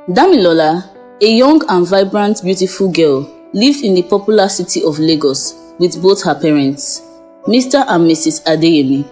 Damilola, a young and vibrant beautiful girl, lived in the popular city of Lagos with both her parents, Mr. and Mrs. Adeyemi.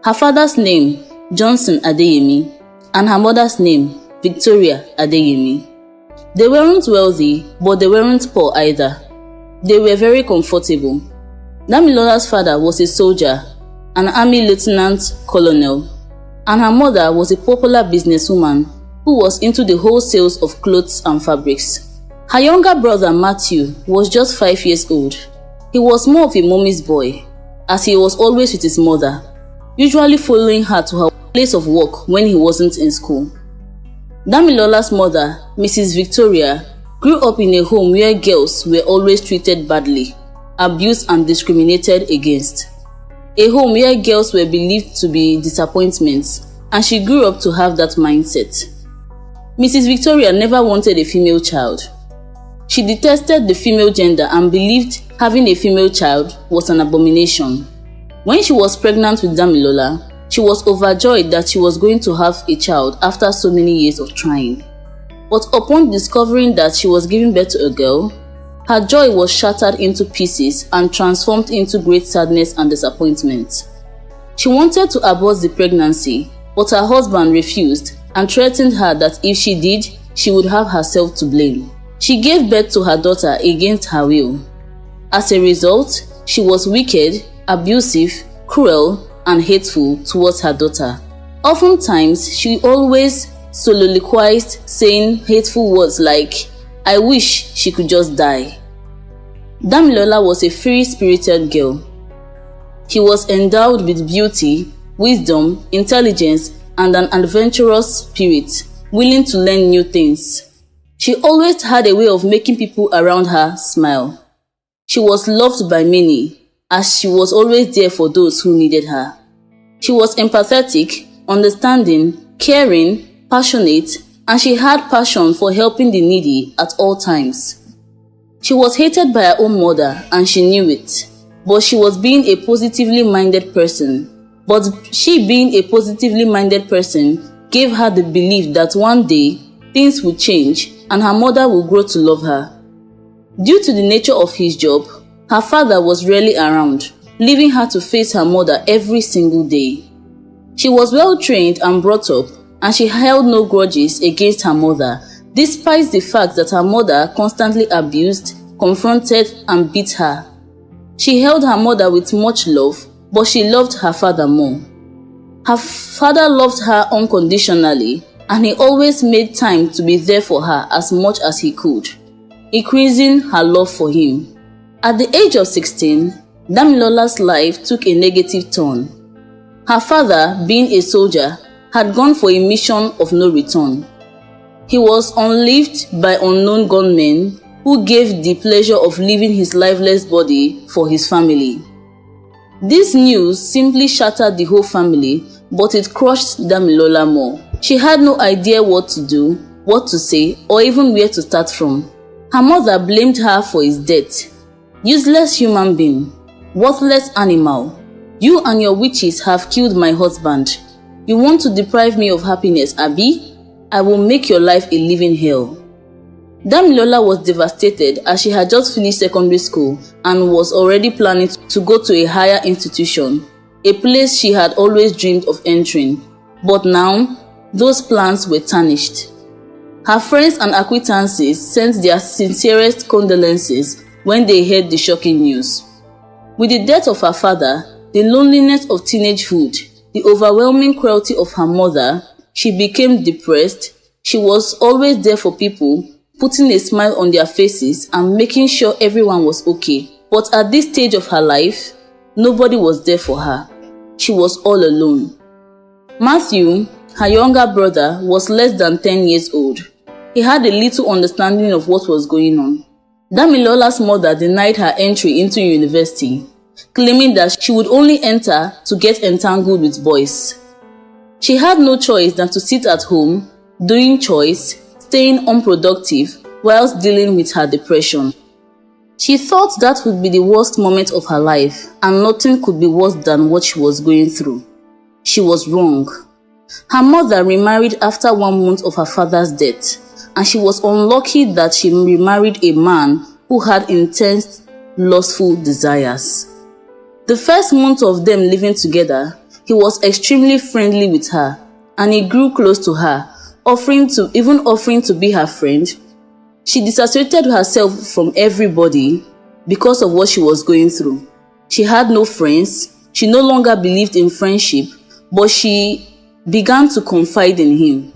Her father's name, Johnson Adeyemi, and her mother's name, Victoria Adeyemi. They weren't wealthy, but they weren't poor either. They were very comfortable. Damilola's father was a soldier, an army lieutenant colonel, and her mother was a popular businesswoman who was into the wholesales of clothes and fabrics. Her younger brother Matthew was just 5 years old. He was more of a mommy's boy, as he was always with his mother, usually following her to her place of work when he wasn't in school. Damilola's mother, Mrs. Victoria, grew up in a home where girls were always treated badly, abused and discriminated against. A home where girls were believed to be disappointments, and she grew up to have that mindset. Mrs. Victoria never wanted a female child. She detested the female gender and believed having a female child was an abomination. When she was pregnant with Damilola, she was overjoyed that she was going to have a child after so many years of trying. But upon discovering that she was giving birth to a girl, her joy was shattered into pieces and transformed into great sadness and disappointment. She wanted to abort the pregnancy, but her husband refused and threatened her that if she did, she would have herself to blame. She gave birth to her daughter against her will. As a result, she was wicked, abusive, cruel, and hateful towards her daughter. Oftentimes, she always soliloquized, saying hateful words like, "I wish she could just die." Damilola was a free-spirited girl. She was endowed with beauty, wisdom, intelligence, and an adventurous spirit, willing to learn new things. She always had a way of making people around her smile. She was loved by many, as she was always there for those who needed her. She was empathetic, understanding, caring, passionate, and she had passion for helping the needy at all times. She was hated by her own mother and she knew it, but she being a positively minded person gave her the belief that one day things would change and her mother would grow to love her. Due to the nature of his job, her father was rarely around, leaving her to face her mother every single day. She was well trained and brought up, and she held no grudges against her mother, despite the fact that her mother constantly abused, confronted, and beat her. She held her mother with much love, but she loved her father more. Her father loved her unconditionally, and he always made time to be there for her as much as he could, increasing her love for him. At the age of 16, Damilola's life took a negative turn. Her father, being a soldier, had gone for a mission of no return. He was unleashed by unknown gunmen who gave the pleasure of leaving his lifeless body for his family. This news simply shattered the whole family, but it crushed Damilola more. She had no idea what to do, what to say, or even where to start from. Her mother blamed her for his death. "Useless human being, worthless animal. You and your witches have killed my husband. You want to deprive me of happiness, Abi? I will make your life a living hell." Damilola was devastated as she had just finished secondary school and was already planning to go to a higher institution, a place she had always dreamed of entering. But now, those plans were tarnished. Her friends and acquaintances sent their sincerest condolences when they heard the shocking news. With the death of her father, the loneliness of teenagehood, the overwhelming cruelty of her mother, she became depressed. She was always there for people, putting a smile on their faces and making sure everyone was okay. But at this stage of her life, nobody was there for her. She was all alone. Matthew, her younger brother, was less than 10 years old. He had a little understanding of what was going on. Damilola's mother denied her entry into university, claiming that she would only enter to get entangled with boys. She had no choice than to sit at home, doing chores, staying unproductive, whilst dealing with her depression. She thought that would be the worst moment of her life, and nothing could be worse than what she was going through. She was wrong. Her mother remarried after 1 month of her father's death, and she was unlucky that she remarried a man who had intense lustful desires. The first month of them living together, he was extremely friendly with her, and he grew close to her, offering to be her friend. She disassociated herself from everybody because of what she was going through. She had no friends, she no longer believed in friendship, but she began to confide in him.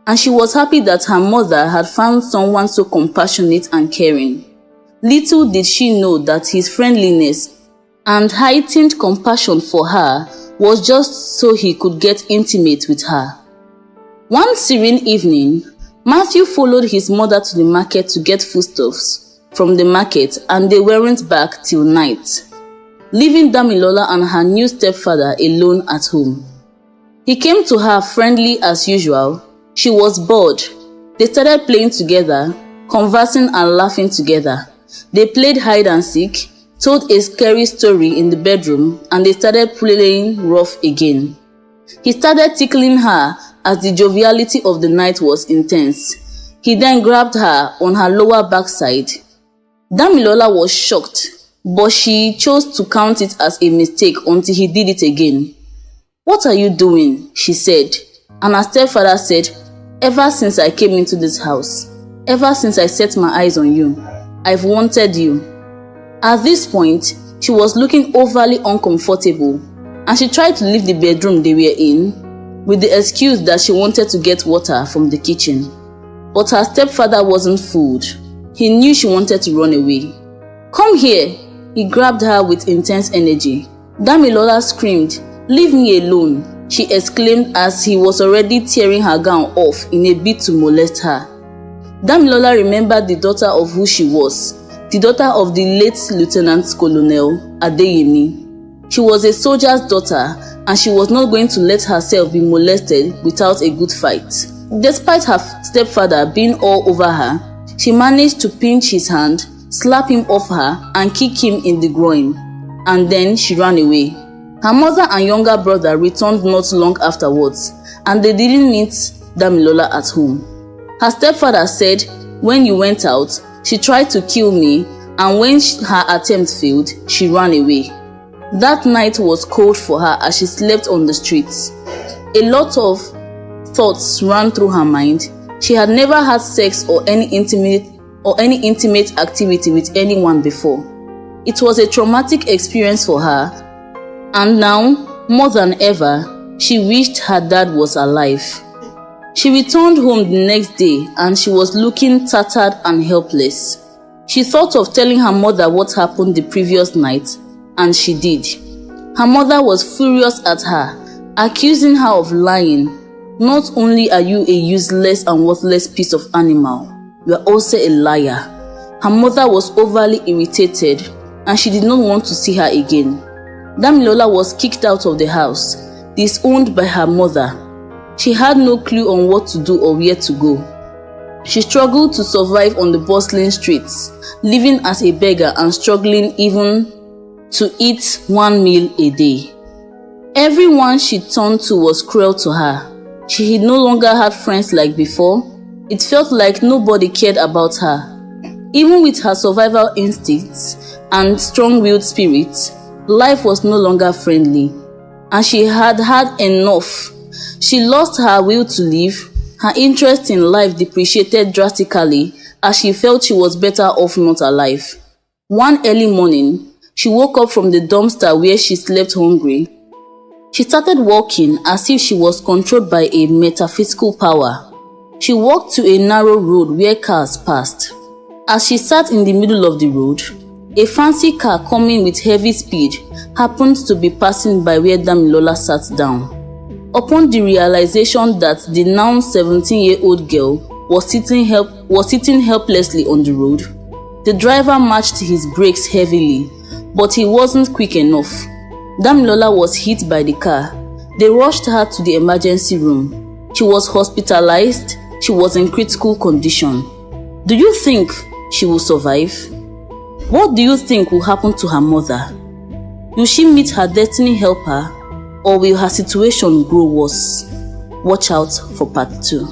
And she was happy that her mother had found someone so compassionate and caring. Little did she know that his friendliness and heightened compassion for her was just so he could get intimate with her. One serene evening, Matthew followed his mother to the market to get foodstuffs from the market, and they weren't back till night, leaving Damilola and her new stepfather alone at home. He came to her friendly as usual. She was bored. They started playing together, conversing and laughing together. They played hide and seek, told a scary story in the bedroom, and they started playing rough again. He started tickling her as the joviality of the night was intense. He then grabbed her on her lower backside. Damilola was shocked, but she chose to count it as a mistake until he did it again. "What are you doing?" she said, and her stepfather said, "Ever since I came into this house, ever since I set my eyes on you, I've wanted you." At this point, she was looking overly uncomfortable, and she tried to leave the bedroom they were in with the excuse that she wanted to get water from the kitchen. But her stepfather wasn't fooled. He knew she wanted to run away. "Come here!" He grabbed her with intense energy. Damilola screamed, "Leave me alone!" she exclaimed as he was already tearing her gown off in a bid to molest her. Damilola remembered the daughter of who she was, the daughter of the late Lieutenant Colonel Adeyemi. She was a soldier's daughter, and she was not going to let herself be molested without a good fight. Despite her stepfather being all over her, she managed to pinch his hand, slap him off her, and kick him in the groin. And then she ran away. Her mother and younger brother returned not long afterwards, and they didn't meet Damilola at home. Her stepfather said, "When you went out, she tried to kill me, and when her attempt failed, she ran away." That night was cold for her as she slept on the streets. A lot of thoughts ran through her mind. She had never had sex or any intimate activity with anyone before. It was a traumatic experience for her, and now, more than ever, she wished her dad was alive. She returned home the next day, and she was looking tattered and helpless. She thought of telling her mother what happened the previous night, and she did. Her mother was furious at her, accusing her of lying. "Not only are you a useless and worthless piece of animal, you are also a liar." Her mother was overly irritated, and she did not want to see her again. Damilola was kicked out of the house, disowned by her mother. She had no clue on what to do or where to go. She struggled to survive on the bustling streets, living as a beggar and struggling even to eat one meal a day. Everyone she turned to was cruel to her. She no longer had friends like before. It felt like nobody cared about her. Even with her survival instincts and strong-willed spirit, life was no longer friendly, and she had had enough. She lost her will to live. Her interest in life depreciated drastically as she felt she was better off not alive. One early morning, she woke up from the dumpster where she slept hungry. She started walking as if she was controlled by a metaphysical power. She walked to a narrow road where cars passed. As she sat in the middle of the road, a fancy car coming with heavy speed happened to be passing by where Damilola sat down. Upon the realization that the now 17-year-old girl was sitting helplessly on the road, the driver matched his brakes heavily, but he wasn't quick enough. Damilola was hit by the car. They rushed her to the emergency room. She was hospitalized. She was in critical condition. Do you think she will survive? What do you think will happen to her mother? Will she meet her destiny helper, or will her situation grow worse? Watch out for part 2.